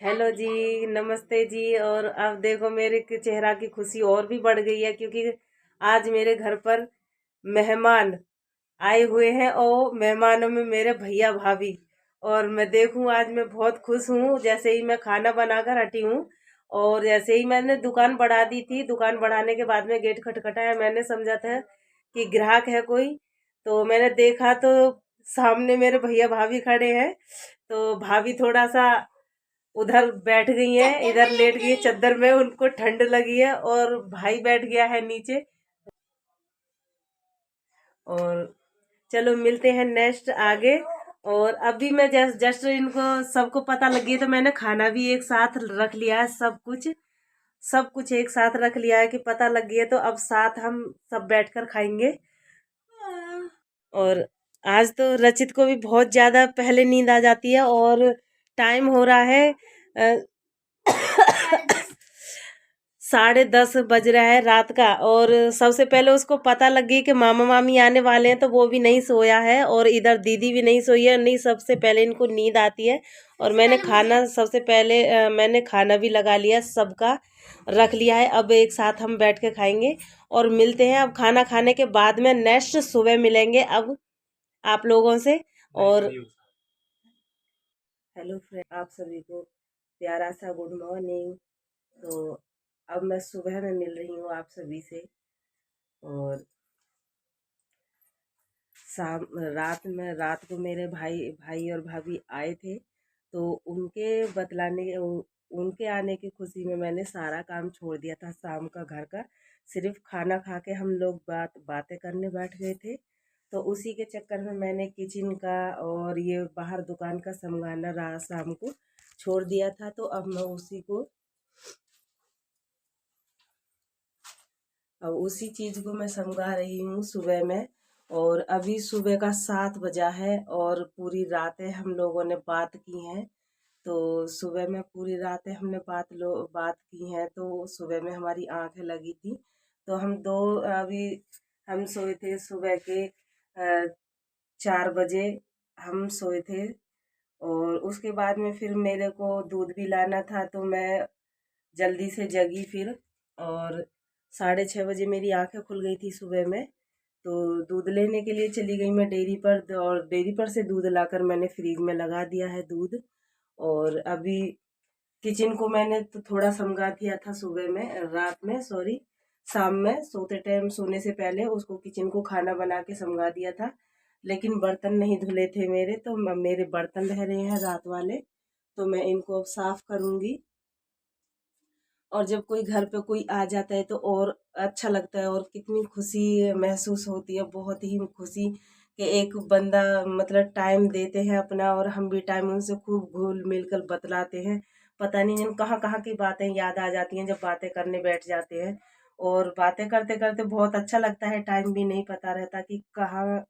Hello जी, नमस्ते जी। और अब देखो मेरे के चेहरा की खुशी और भी बढ़ गई है, क्योंकि आज मेरे घर पर मेहमान आए हुए हैं और मेहमानों में मेरे भैया भाभी। और मैं देखूं आज मैं बहुत खुश हूँ। जैसे ही मैं खाना बनाकर हटी हूँ और जैसे ही मैंने दुकान बढ़ा दी थी, दुकान बढ़ाने के बाद में गेट खटखटाया, मैंने समझा था कि ग्राहक है कोई। तो मैंने देखा तो सामने मेरे भैया भाभी खड़े हैं। तो भाभी थोड़ा सा उधर बैठ गई हैं, इधर लेट गई हैं चादर में, उनको ठंड लगी है। और भाई बैठ गया है नीचे। और चलो मिलते हैं नेक्स्ट आगे। और अभी मैं जस्ट जस्ट इनको सबको पता लगी है, तो मैंने खाना भी एक साथ रख लिया है। सब कुछ एक साथ रख लिया है कि पता लग गई है, तो अब साथ हम सब बैठकर खाएंगे। और आज तो रचित को भी बहुत ज्यादा पहले नींद आ जाती है। और टाइम हो रहा है अ, 10:30 बज रहा है रात का। और सबसे पहले उसको पता लग गई कि मामा मामी आने वाले हैं, तो वो भी नहीं सोया है और इधर दीदी भी नहीं सोई है। नहीं, सबसे पहले इनको नींद आती है। और मैंने खाना सबसे पहले मैंने खाना भी लगा लिया, सबका रख लिया है। अब एक साथ हम बैठ के खाएंगे और मिलते हैं अब खाना खाने के बाद में। नेक्स्ट सुबह मिलेंगे अब आप लोगों से। और हेलो फ्रेंड, आप सभी को प्यारा सा गुड मॉर्निंग। तो अब मैं सुबह में मिल रही हूँ आप सभी से। और शाम रात को मेरे भाई भाई और भाभी आए थे। तो उनके आने की खुशी में मैंने सारा काम छोड़ दिया था शाम का घर का। सिर्फ खाना खा के हम लोग बातें करने बैठ गए थे। तो उसी के चक्कर में मैंने किचन का और ये बाहर दुकान का संभालना रहा शाम को छोड़ दिया था। तो अब उसी चीज को मैं समझा रही हूँ सुबह में। और अभी सुबह का 7 बजा है और पूरी रातें हम लोगों ने बात की हैं। तो सुबह में पूरी रातें हमने बात की हैं। तो सुबह में हमारी आंखें लगी थी। तो अभी हम सोए थे सुबह के 4 बजे हम सोए थे। और उसके बाद में फिर मेरे को दूध भी लाना था, तो मैं जल्दी से जगी फिर। और 6:30 बजे मेरी आंखें खुल गई थी सुबह में। तो दूध लेने के लिए चली गई मैं डेयरी पर। और डेयरी पर से दूध लाकर मैंने फ्रीज में लगा दिया है दूध। और अभी किचन को मैंने तो थोड़ा समझा दिया था सुबह में, रात में सॉरी, शाम में सोते टाइम सोने से पहले उसको किचन को खाना बना के समझा दिया था। लेकिन बर्तन नहीं धुले थे मेरे, तो मेरे बर्तन रह रहे हैं रात वाले। तो मैं इनको अब साफ करूंगी। और जब कोई घर पे कोई आ जाता है तो और अच्छा लगता है और कितनी खुशी महसूस होती है, बहुत ही खुशी कि एक बंदा मतलब टाइम देते हैं अपना। और हम भी टाइम उनसे खूब घुल मिल कर बतलाते हैं। पता नहीं इन कहाँ कहाँ की बातें याद आ जाती हैं जब बातें करने बैठ जाते हैं। और बातें करते करते बहुत अच्छा लगता है, टाइम भी नहीं पता रहता कि कहाँ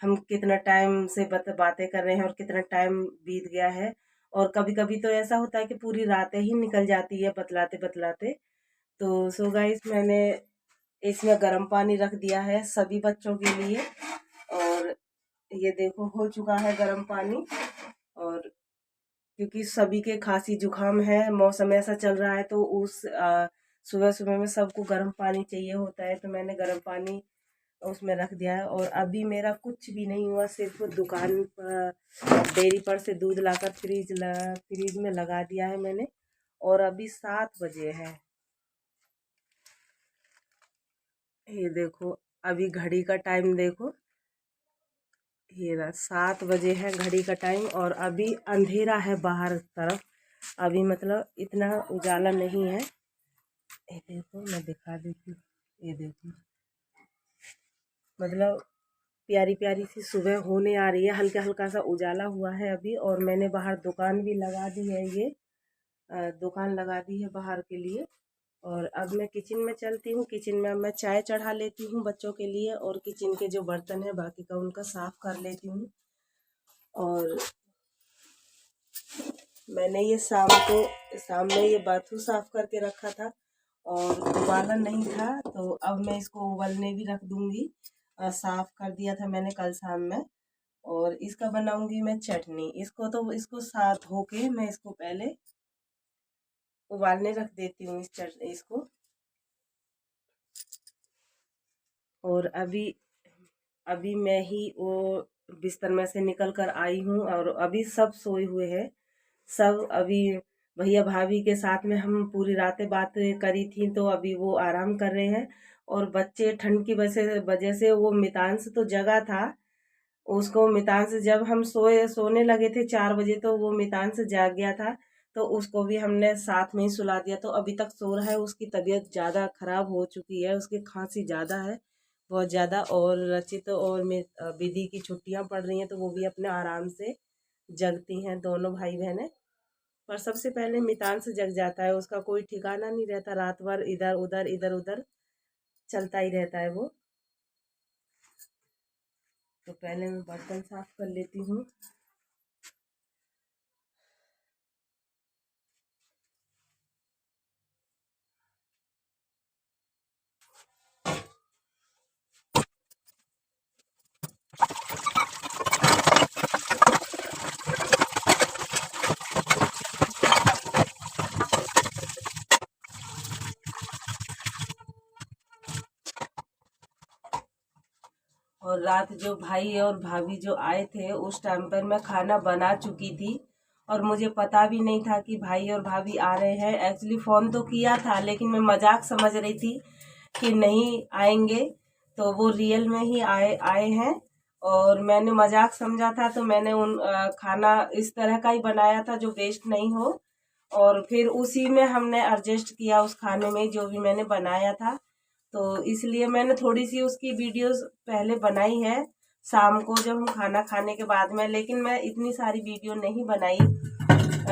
हम कितना टाइम से बातें कर रहे हैं और कितना टाइम बीत गया है। और कभी कभी तो ऐसा होता है कि पूरी रातें ही निकल जाती है बतलाते बतलाते। तो सो गाइस, मैंने इसमें गर्म पानी रख दिया है सभी बच्चों के लिए। और ये देखो हो चुका है गर्म पानी। और क्योंकि सभी के खांसी जुकाम है, मौसम ऐसा चल रहा है, तो सुबह सुबह में सबको गर्म पानी चाहिए होता है। तो मैंने गर्म पानी उसमें रख दिया है। और अभी मेरा कुछ भी नहीं हुआ, सिर्फ दुकान पर डेयरी पर से दूध लाकर फ्रीज में लगा दिया है मैंने। और अभी 7 बजे है। ये देखो, अभी घड़ी का टाइम देखो, ये रहा 7 बजे है घड़ी का टाइम। और अभी अंधेरा है बाहर तरफ, अभी मतलब इतना उजाला नहीं है। ये देखो मैं दिखा देती हूँ। ये देखो मतलब प्यारी प्यारी सी सुबह होने आ रही है, हल्का हल्का सा उजाला हुआ है अभी। और मैंने बाहर दुकान भी लगा दी है, ये दुकान लगा दी है बाहर के लिए। और अब मैं किचन में चलती हूँ। किचन में अब मैं चाय चढ़ा लेती हूँ बच्चों के लिए, और किचन के जो बर्तन है बाकी का उनका साफ कर लेती हूँ। और मैंने ये शाम में ये बाथरूम साफ करके रखा था और उबाला नहीं था, तो अब मैं इसको उबलने भी रख दूंगी। साफ कर दिया था मैंने कल शाम में। और इसका बनाऊंगी मैं चटनी। इसको साथ धो के मैं इसको पहले उबालने रख देती हूँ इसको। और अभी मैं ही वो बिस्तर में से निकल कर आई हूँ और अभी सब सोए हुए हैं। सब अभी भैया भाभी के साथ में हम पूरी रातें बात करी थी, तो अभी वो आराम कर रहे हैं। और बच्चे ठंड की वजह से वो मितांश तो जगा था, उसको मितांश जब हम सोने लगे थे 4 बजे, तो वो मितांश जाग गया था, तो उसको भी हमने साथ में ही सुला दिया। तो अभी तक सो रहा है। उसकी तबीयत ज़्यादा खराब हो चुकी है, उसकी खांसी ज़्यादा है, बहुत ज़्यादा। और रचित और विधि की छुट्टियां पड़ रही हैं, तो वो भी अपने आराम से जगती हैं, दोनों भाई बहनें। पर सबसे पहले मितांश जग जाता है, उसका कोई ठिकाना नहीं रहता, रात भर इधर उधर चलता ही रहता है वो। तो पहले मैं बर्तन साफ कर लेती हूँ। और रात जो भाई और भाभी जो आए थे, उस टाइम पर मैं खाना बना चुकी थी और मुझे पता भी नहीं था कि भाई और भाभी आ रहे हैं। एक्चुअली फ़ोन तो किया था, लेकिन मैं मजाक समझ रही थी कि नहीं आएंगे, तो वो रियल में ही आए हैं। और मैंने मजाक समझा था, तो मैंने खाना इस तरह का ही बनाया था जो वेस्ट नहीं हो। और फिर उसी में हमने एडजस्ट किया उस खाने में जो भी मैंने बनाया था। तो इसलिए मैंने थोड़ी सी उसकी वीडियोस पहले बनाई है, शाम को जब हम खाना खाने के बाद में। लेकिन मैं इतनी सारी वीडियो नहीं बनाई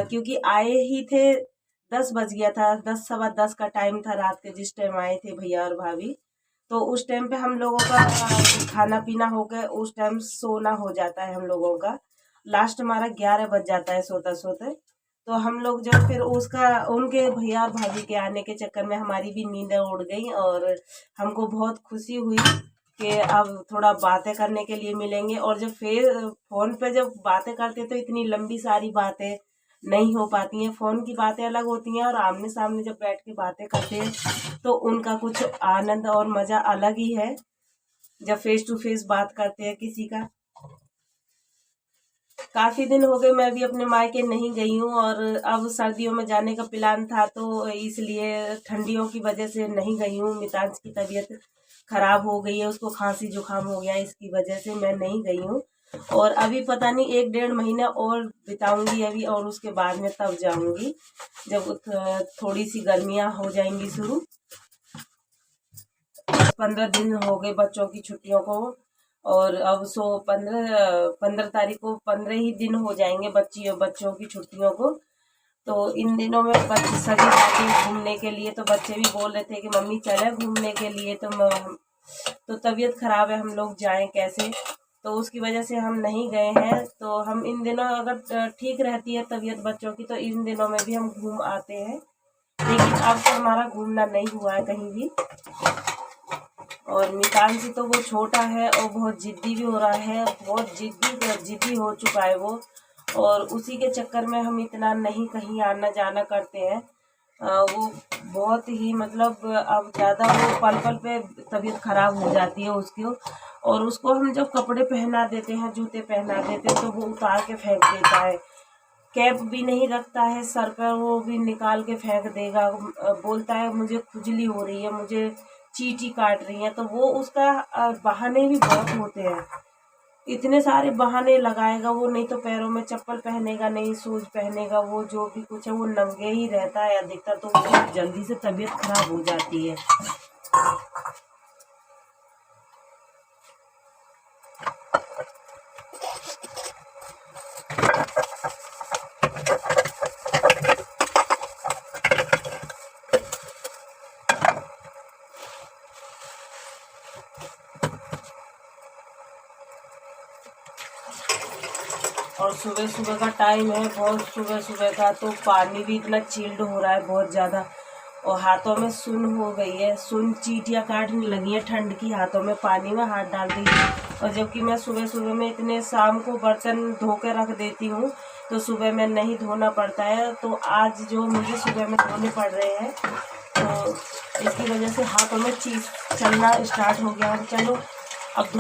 क्योंकि आए ही थे, 10 बज गया था, 10 सवा 10 का टाइम था रात के, जिस टाइम आए थे भैया और भाभी। तो उस टाइम पे हम लोगों का खाना पीना हो गया, उस टाइम सोना हो जाता है हम लोगों का। लास्ट हमारा 11 बज जाता है सोते सोते। तो हम लोग जब फिर उनके भैया और भाभी के आने के चक्कर में हमारी भी नींद उड़ गई। और हमको बहुत खुशी हुई कि अब थोड़ा बातें करने के लिए मिलेंगे। और जब फिर फोन पे जब बातें करते तो इतनी लंबी सारी बातें नहीं हो पाती हैं। फोन की बातें अलग होती हैं और आमने सामने जब बैठ के बातें करते हैं तो उनका कुछ आनंद और मजा अलग ही है, जब फेस टू फेस बात करते हैं किसी का। काफी दिन हो गए मैं भी अपने मायके नहीं गई हूँ, और अब सर्दियों में जाने का प्लान था, तो इसलिए ठंडियों की वजह से नहीं गई हूँ। मितांश की तबीयत खराब हो गई है, उसको खांसी जुकाम हो गया, इसकी वजह से मैं नहीं गई हूँ। और अभी पता नहीं 1-1.5 महीना और बिताऊंगी अभी, और उसके बाद में तब जाऊंगी जब थोड़ी सी गर्मियां हो जाएंगी शुरू। 15 दिन हो गए बच्चों की छुट्टियों को, और अब 15 तारीख को 15 ही दिन हो जाएंगे बच्चों की छुट्टियों को। तो इन दिनों में बच्चे सभी जाते घूमने के लिए, तो बच्चे भी बोल रहे थे कि मम्मी चले घूमने के लिए। तो तबीयत खराब है, हम लोग जाएं कैसे, तो उसकी वजह से हम नहीं गए हैं। तो हम इन दिनों अगर ठीक रहती है तबीयत बच्चों की, तो इन दिनों में भी हम घूम आते हैं। लेकिन अब तो हमारा घूमना नहीं हुआ है कहीं भी। और मितांश तो वो छोटा है और बहुत जिद्दी भी हो रहा है, बहुत जिद्दी हो चुका है वो। और उसी के चक्कर में हम इतना नहीं कहीं आना जाना करते हैं। वो बहुत ही मतलब अब ज़्यादा वो पल पल पे तबीयत खराब हो जाती है उसकी। और उसको हम जब कपड़े पहना देते हैं, जूते पहना देते हैं, तो वो उतार के फेंक देता है। कैप भी नहीं रखता है सर पर, वो भी निकाल के फेंक देगा। बोलता है मुझे खुजली हो रही है, मुझे चींटी काट रही है। तो वो उसका बहाने भी बहुत होते हैं, इतने सारे बहाने लगाएगा वो। नहीं तो पैरों में चप्पल पहनेगा, नहीं शूज पहनेगा, वो जो भी कुछ है वो नंगे ही रहता है अधिकतर। तो उसकी जल्दी से तबीयत खराब हो जाती है। और सुबह सुबह का टाइम है, बहुत सुबह सुबह का, तो पानी भी इतना चिल्ड हो रहा है बहुत ज़्यादा। और हाथों में सुन हो गई है, सुन चींटियाँ काटने लगी है ठंड की, हाथों में पानी में हाथ डाल दी। और जबकि मैं सुबह सुबह में इतने शाम को बर्तन धो के रख देती हूँ तो सुबह में नहीं धोना पड़ता है। तो आज जो मुझे सुबह में धोने पड़ रहे हैं, तो इसकी वजह से हाथों में चीज चलना स्टार्ट हो गया। चलो अब धो